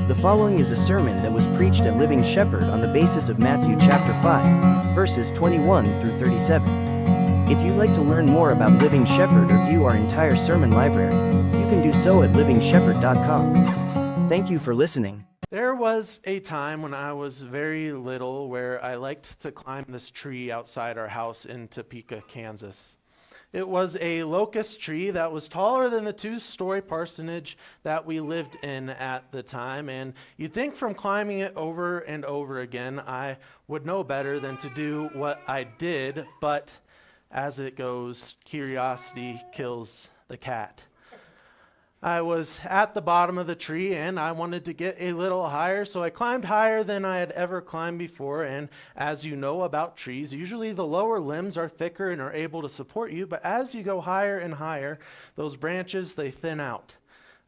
The following is a sermon that was preached at Living Shepherd on the basis of Matthew chapter 5, verses 21 through 37. If you'd like to learn more about Living Shepherd or view our entire sermon library, you can do so at livingshepherd.com. Thank you for listening. There was a time when I was very little where I liked to climb this tree outside our house in Topeka, Kansas. It was a locust tree that was taller than the two-story parsonage that we lived in at the time, and you'd think from climbing it over and over again I would know better than to do what I did, but as it goes, curiosity kills the cat. I was at the bottom of the tree and I wanted to get a little higher, so I climbed higher than I had ever climbed before. And as you know about trees, usually the lower limbs are thicker and are able to support you, but as you go higher and higher, those branches, they thin out.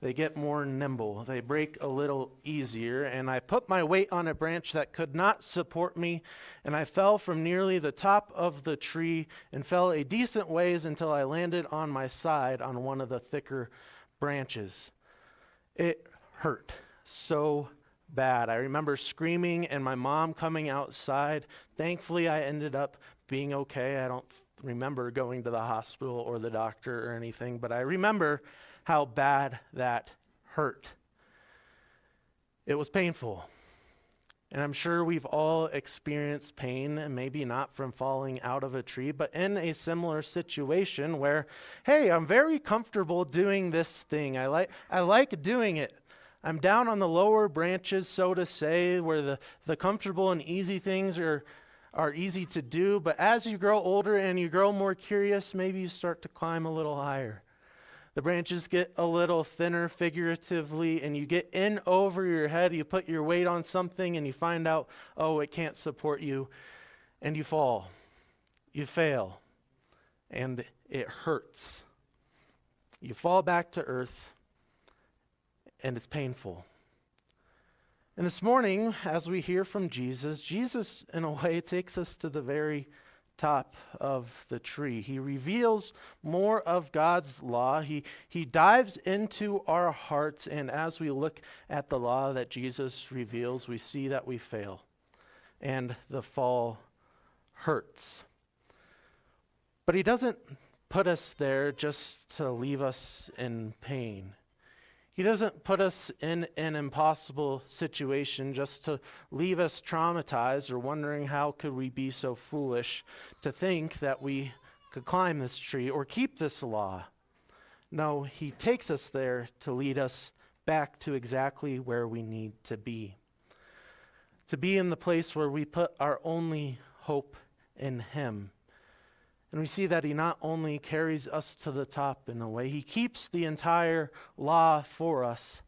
They get more nimble. They break a little easier, and I put my weight on a branch that could not support me, and I fell from nearly the top of the tree and fell a decent ways until I landed on my side on one of the thicker branches. It hurt so bad. I remember screaming and my mom coming outside. Thankfully, I ended up being okay. I don't remember going to the hospital or the doctor or anything, but I remember how bad that hurt. It was painful. And I'm sure we've all experienced pain, and maybe not from falling out of a tree, but in a similar situation where, hey, I'm very comfortable doing this thing. I like doing it. I'm down on the lower branches, so to say, where the comfortable and easy things are easy to do. But as you grow older and you grow more curious, maybe you start to climb a little higher. The branches get a little thinner figuratively, and you get in over your head. You put your weight on something and you find out, oh, it can't support you, and you fall. You fail, and it hurts. You fall back to earth, and it's painful. And this morning, as we hear from Jesus, in a way, takes us to the very top of the tree. He reveals more of God's law. He dives into our hearts, and as we look at the law that Jesus reveals, we see that we fail, and the fall hurts. But he doesn't put us there just to leave us in pain. He doesn't put us in an impossible situation just to leave us traumatized or wondering how could we be so foolish to think that we could climb this tree or keep this law. No, he takes us there to lead us back to exactly where we need to be in the place where we put our only hope in him. And we see that he not only carries us to the top in a way, he keeps the entire law for us,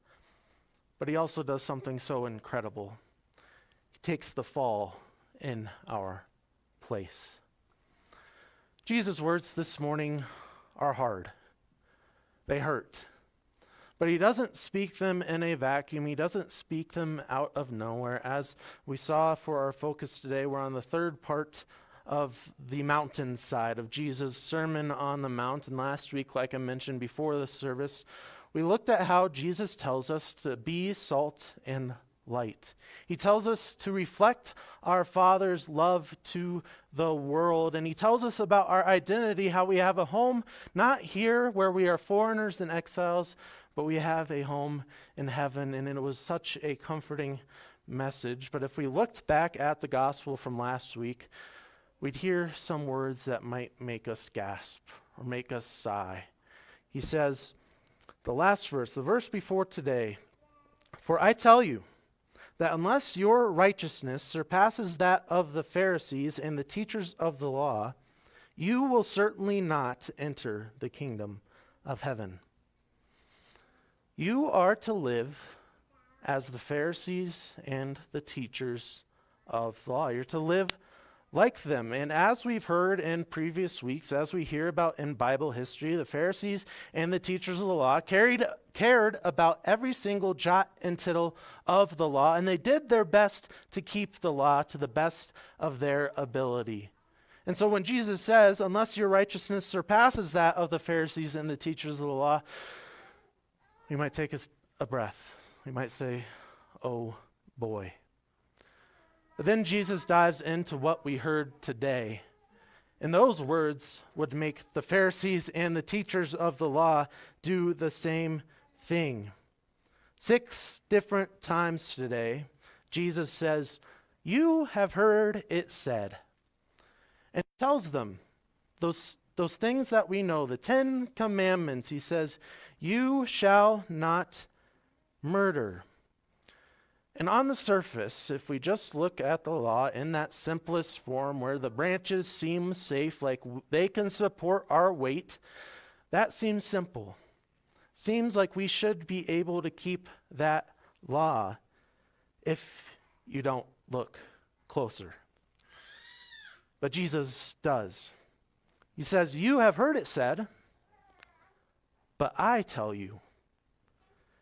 but he also does something so incredible. He takes the fall in our place. Jesus' words this morning are hard. They hurt. But he doesn't speak them in a vacuum. He doesn't speak them out of nowhere. As we saw for our focus today, we're on the third part of the mountainside of Jesus' Sermon on the Mount. And last week, like I mentioned before the service, we looked at how Jesus tells us to be salt and light. He tells us to reflect our Father's love to the world. And he tells us about our identity, how we have a home not here where we are foreigners and exiles, but we have a home in heaven. And it was such a comforting message. But if we looked back at the gospel from last week, we'd hear some words that might make us gasp or make us sigh. He says, the last verse, the verse before today, "For I tell you that unless your righteousness surpasses that of the Pharisees and the teachers of the law, you will certainly not enter the kingdom of heaven." You are to live as the Pharisees and the teachers of the law. You're to live like them. And as we've heard in previous weeks, as we hear about in Bible history, the Pharisees and the teachers of the law cared about every single jot and tittle of the law, and they did their best to keep the law to the best of their ability. And so when Jesus says, unless your righteousness surpasses that of the Pharisees and the teachers of the law, we might take a breath. We might say, oh boy. But then Jesus dives into what we heard today. And those words would make the Pharisees and the teachers of the law do the same thing. 6 different times today, Jesus says, "You have heard it said." And he tells them those things that we know, the 10 Commandments. He says, "You shall not murder." And on the surface, if we just look at the law in that simplest form where the branches seem safe, like they can support our weight, that seems simple. Seems like we should be able to keep that law if you don't look closer. But Jesus does. He says, "You have heard it said, but I tell you."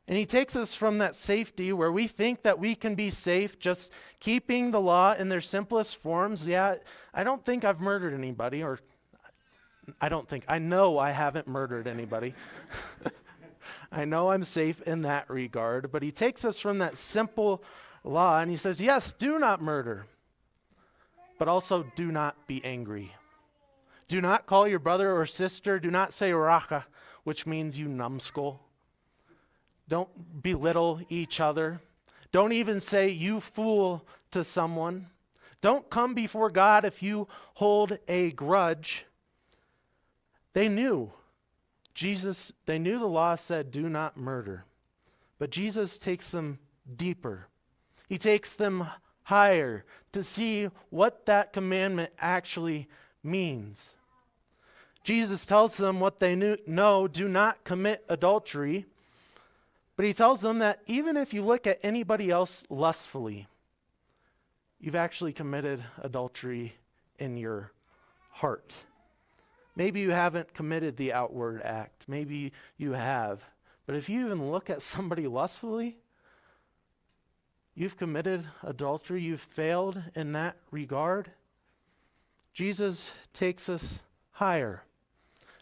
And he takes us from that safety where we think that we can be safe just keeping the law in their simplest forms. Yeah, I don't think I've murdered anybody, or I know I haven't murdered anybody. I know I'm safe in that regard. But he takes us from that simple law and he says, yes, do not murder, but also do not be angry. Do not call your brother or sister. Do not say raka, which means you numbskull. Don't belittle each other. Don't even say you fool to someone. Don't come before God if you hold a grudge. They knew the law said do not murder. But Jesus takes them deeper. He takes them higher to see what that commandment actually means. Jesus tells them what they know, do not commit adultery. But he tells them that even if you look at anybody else lustfully, you've actually committed adultery in your heart. Maybe you haven't committed the outward act. Maybe you have. But if you even look at somebody lustfully, you've committed adultery. You've failed in that regard. Jesus takes us higher.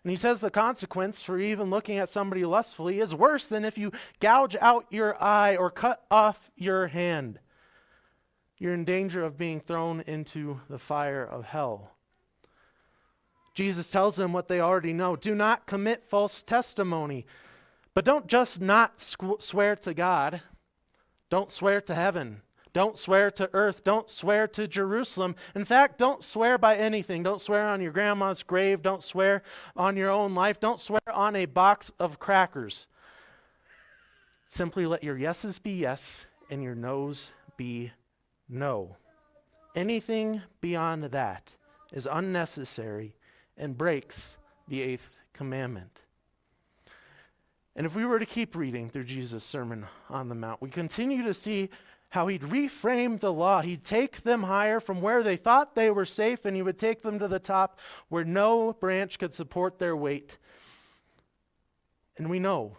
And he says the consequence for even looking at somebody lustfully is worse than if you gouge out your eye or cut off your hand. You're in danger of being thrown into the fire of hell. Jesus tells them what they already know. Do not commit false testimony. But don't just not swear to God. Don't swear to heaven. Don't swear to earth. Don't swear to Jerusalem. In fact, don't swear by anything. Don't swear on your grandma's grave. Don't swear on your own life. Don't swear on a box of crackers. Simply let your yeses be yes and your no's be no. Anything beyond that is unnecessary and breaks the 8th commandment. And if we were to keep reading through Jesus' Sermon on the Mount, we continue to see how he'd reframe the law. He'd take them higher from where they thought they were safe, and he would take them to the top where no branch could support their weight. And we know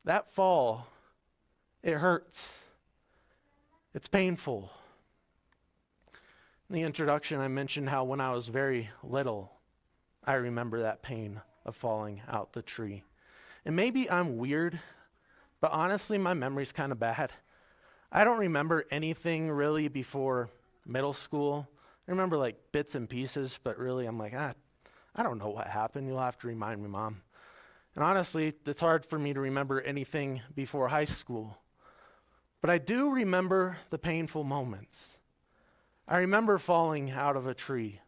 that fall, it hurts. It's painful. In the introduction, I mentioned how when I was very little, I remember that pain of falling out the tree. And maybe I'm weird, but honestly, my memory's kind of bad. I don't remember anything really before middle school. I remember like bits and pieces, but really I'm like, I don't know what happened. You'll have to remind me, Mom. And honestly, it's hard for me to remember anything before high school. But I do remember the painful moments. I remember falling out of a tree.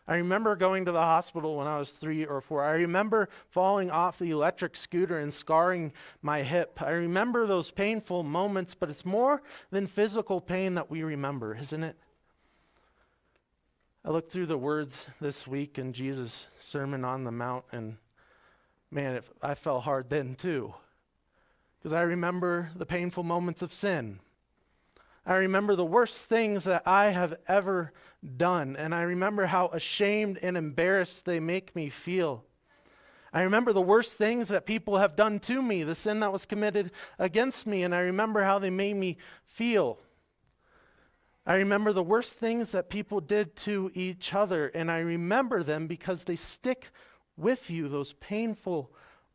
I remember going to the hospital when I was 3 or 4. I remember falling off the electric scooter and scarring my hip. I remember those painful moments, but it's more than physical pain that we remember, isn't it? I looked through the words this week in Jesus' Sermon on the Mount, and man, I fell hard then too. Because I remember the painful moments of sin. I remember the worst things that I have ever done, and I remember how ashamed and embarrassed they make me feel. I remember the worst things that people have done to me, the sin that was committed against me, and I remember how they made me feel. I remember the worst things that people did to each other, and I remember them because they stick with you, those painful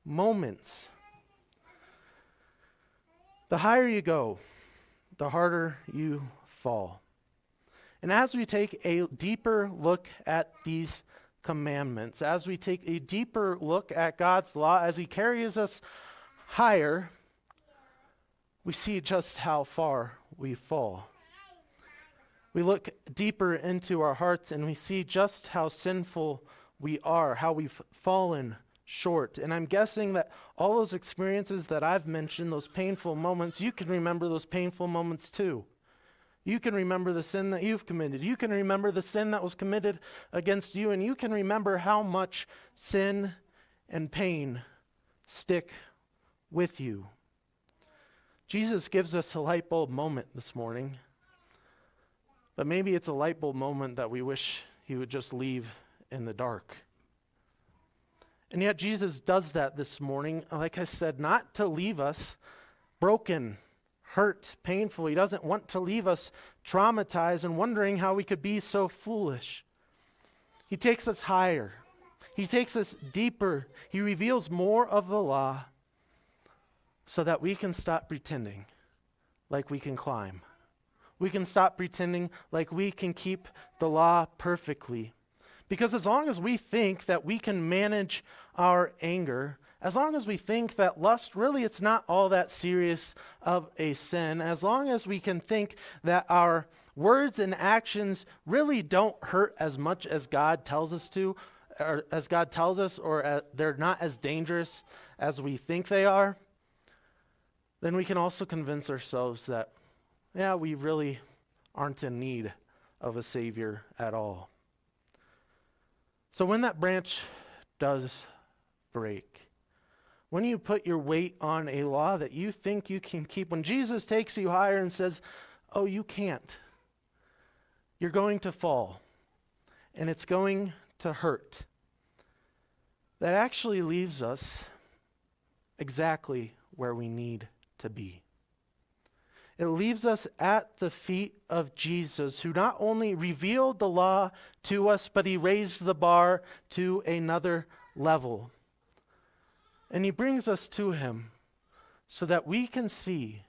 moments. The higher you go, the harder you fall. And as we take a deeper look at these commandments, as we take a deeper look at God's law, as he carries us higher, we see just how far we fall. We look deeper into our hearts and we see just how sinful we are, how we've fallen short. And I'm guessing that all those experiences that I've mentioned, those painful moments, you can remember those painful moments too. You can remember the sin that you've committed. You can remember the sin that was committed against you, and you can remember how much sin and pain stick with you. Jesus gives us a light bulb moment this morning, but maybe it's a light bulb moment that we wish he would just leave in the dark. And yet Jesus does that this morning, like I said, not to leave us broken, hurt, painful. He doesn't want to leave us traumatized and wondering how we could be so foolish. He takes us higher. He takes us deeper. He reveals more of the law so that we can stop pretending like we can climb. We can stop pretending like we can keep the law perfectly. Because as long as we think that we can manage our anger, as long as we think that lust, really it's not all that serious of a sin, as long as we can think that our words and actions really don't hurt as much as God tells us to, or as God tells us, or they're not as dangerous as we think they are, then we can also convince ourselves that, yeah, we really aren't in need of a Savior at all. So when that branch does break, when you put your weight on a law that you think you can keep, when Jesus takes you higher and says, oh, you can't, you're going to fall, and it's going to hurt, that actually leaves us exactly where we need to be. It leaves us at the feet of Jesus, who not only revealed the law to us, but he raised the bar to another level. And he brings us to him so that we can see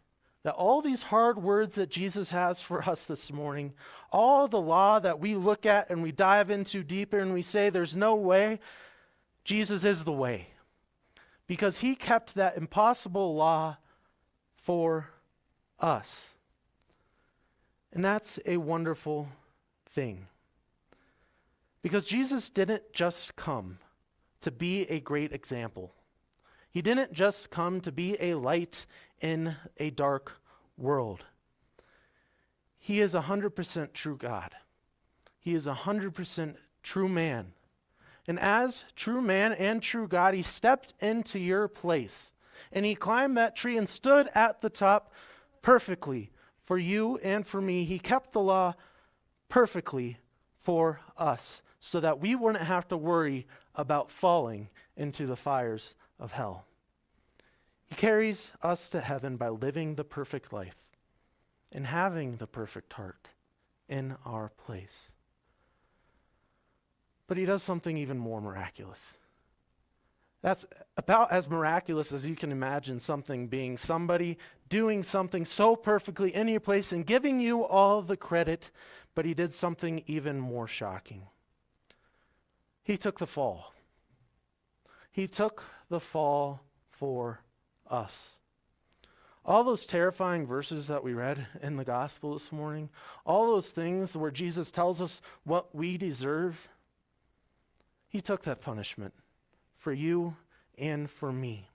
that all these hard words that Jesus has for us this morning, all the law that we look at and we dive into deeper and we say there's no way, Jesus is the way. Because he kept that impossible law for us. And that's a wonderful thing. Because Jesus didn't just come to be a great example. He didn't just come to be a light in a dark world. He is 100% true God. He is 100% true man. And as true man and true God, he stepped into your place. And he climbed that tree and stood at the top perfectly for you and for me. He kept the law perfectly for us so that we wouldn't have to worry about falling into the fires of hell. He carries us to heaven by living the perfect life and having the perfect heart in our place. But he does something even more miraculous. That's about as miraculous as you can imagine something being, somebody doing something so perfectly in your place and giving you all the credit, but he did something even more shocking. He took the fall. He took the fall for us. All those terrifying verses that we read in the gospel this morning, all those things where Jesus tells us what we deserve, he took that punishment for you and for me.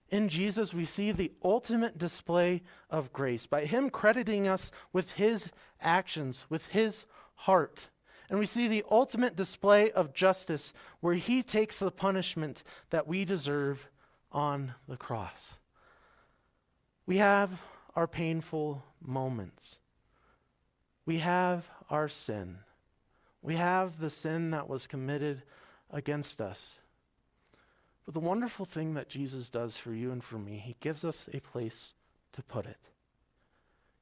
In Jesus, we see the ultimate display of grace by him crediting us with his actions, with his heart. And we see the ultimate display of justice where he takes the punishment that we deserve on the cross. We have our painful moments. We have our sin. We have the sin that was committed against us. But the wonderful thing that Jesus does for you and for me, he gives us a place to put it.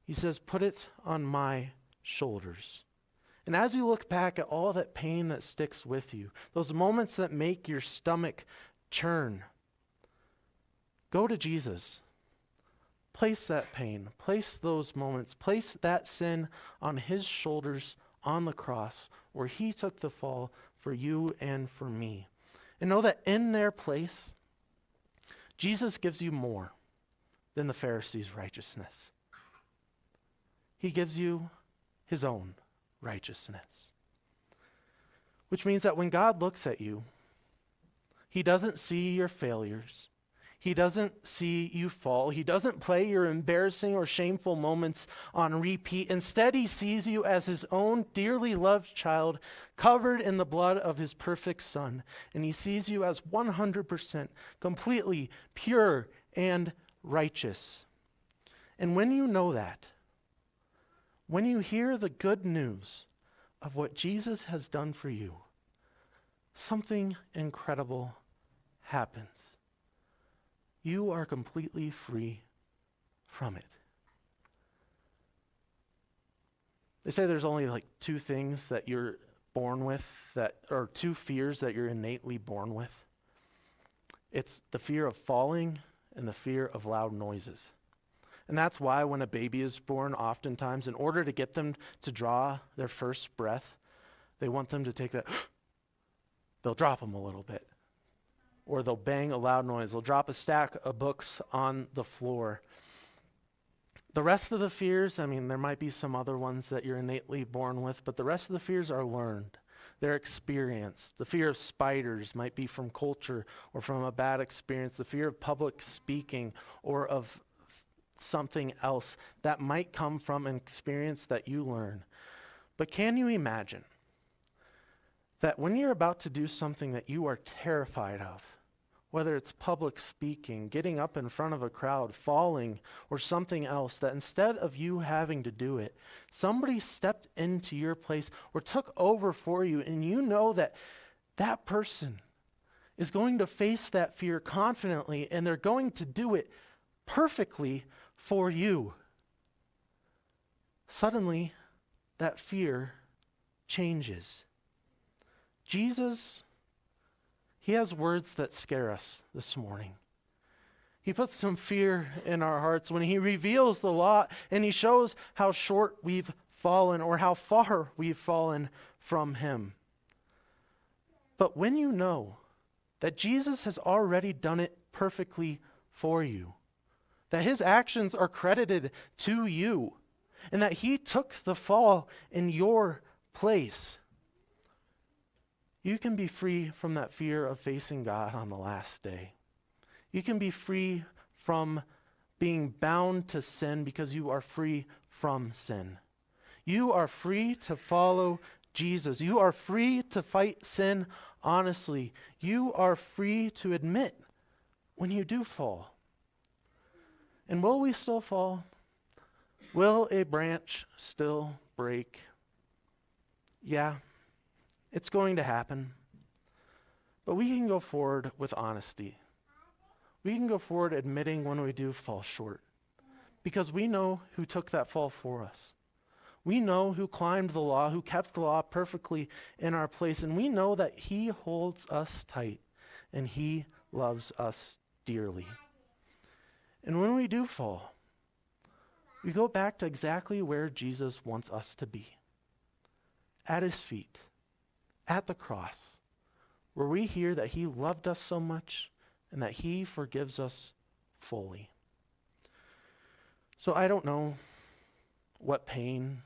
He says, put it on my shoulders. And as you look back at all that pain that sticks with you, those moments that make your stomach churn, go to Jesus. place that pain, place those moments, place that sin on his shoulders on the cross where he took the fall for you and for me. And know that in their place, Jesus gives you more than the Pharisees' righteousness. He gives you his own righteousness. Which means that when God looks at you, he doesn't see your failures. He doesn't see you fall. He doesn't play your embarrassing or shameful moments on repeat. Instead, he sees you as his own dearly loved child, covered in the blood of his perfect Son. And he sees you as 100% completely pure and righteous. And when you know that, when you hear the good news of what Jesus has done for you, something incredible happens. You are completely free from it. They say there's only like two things that you're born with, or two fears that you're innately born with. It's the fear of falling and the fear of loud noises. And that's why when a baby is born, oftentimes, in order to get them to draw their first breath, they want them to take that, they'll drop them a little bit. Or they'll bang a loud noise. They'll drop a stack of books on the floor. The rest of the fears, there might be some other ones that you're innately born with, but the rest of the fears are learned. They're experienced. The fear of spiders might be from culture or from a bad experience. The fear of public speaking or of something else that might come from an experience that you learn. But can you imagine that when you're about to do something that you are terrified of, whether it's public speaking, getting up in front of a crowd, falling, or something else, that instead of you having to do it, somebody stepped into your place or took over for you, and you know that that person is going to face that fear confidently, and they're going to do it perfectly for you. Suddenly, that fear changes. Jesus, he has words that scare us this morning. He puts some fear in our hearts when he reveals the law and he shows how short we've fallen or how far we've fallen from him. But when you know that Jesus has already done it perfectly for you, that his actions are credited to you, and that he took the fall in your place, you can be free from that fear of facing God on the last day. You can be free from being bound to sin because you are free from sin. You are free to follow Jesus. You are free to fight sin honestly. You are free to admit when you do fall. And will we still fall? Will a branch still break? Yeah, it's going to happen. But we can go forward with honesty. We can go forward admitting when we do fall short. Because we know who took that fall for us. We know who climbed the law, who kept the law perfectly in our place. And we know that he holds us tight and he loves us dearly. And when we do fall, we go back to exactly where Jesus wants us to be. At his feet, at the cross, where we hear that he loved us so much and that he forgives us fully. So I don't know what pain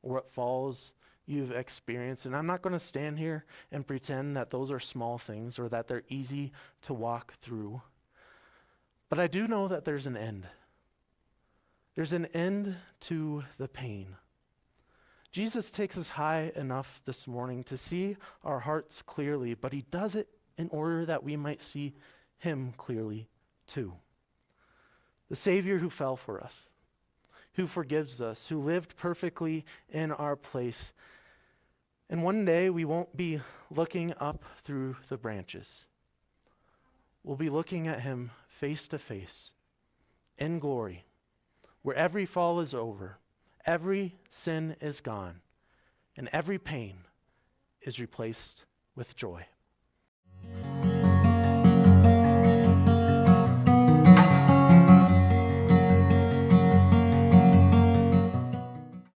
or what falls you've experienced, and I'm not going to stand here and pretend that those are small things or that they're easy to walk through. But I do know that there's an end. There's an end to the pain. Jesus takes us high enough this morning to see our hearts clearly, but he does it in order that we might see him clearly too. The Savior who fell for us, who forgives us, who lived perfectly in our place. And one day we won't be looking up through the branches. We'll be looking at him face to face in glory, where every fall is over, every sin is gone, and every pain is replaced with joy.